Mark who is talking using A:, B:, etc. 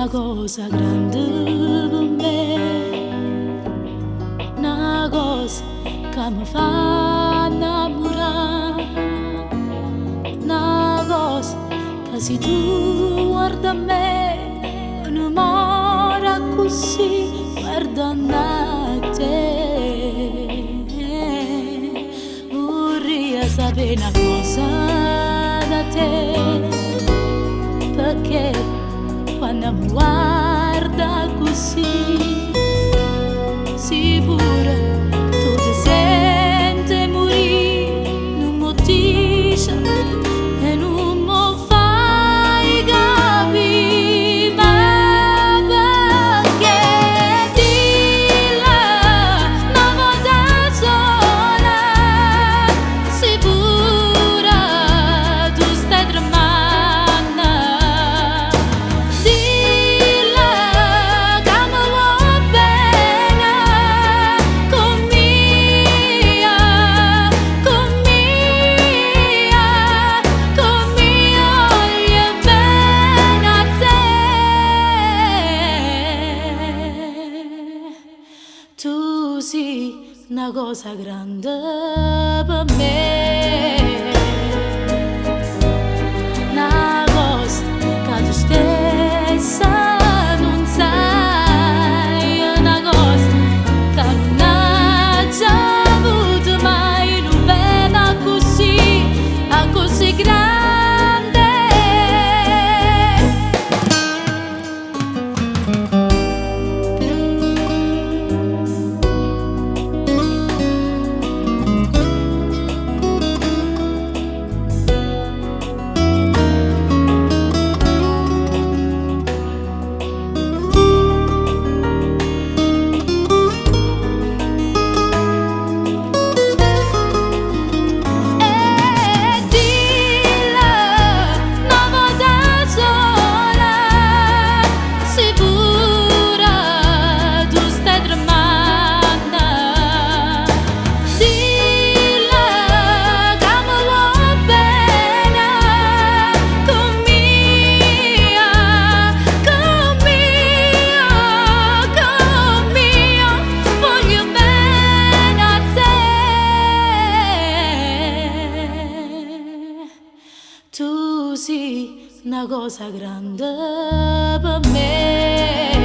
A: una cosa grande per me, una cosa che mi fa innamorare, una cosa che se tu guarda a me non muore così, guardando a te. Vorrei sapere una cosa da te, perché quando mi guarda così, sicura tu ti senti morire, non mi dici e non mi fai capire, ma perché dilla una volta sola, sicura tu stai tremando. Tu sei una cosa grande per me, una cosa che tu stessa non sai, una cosa che non hai già avuto mai, non bella così grande. Tu sei una cosa grande per me.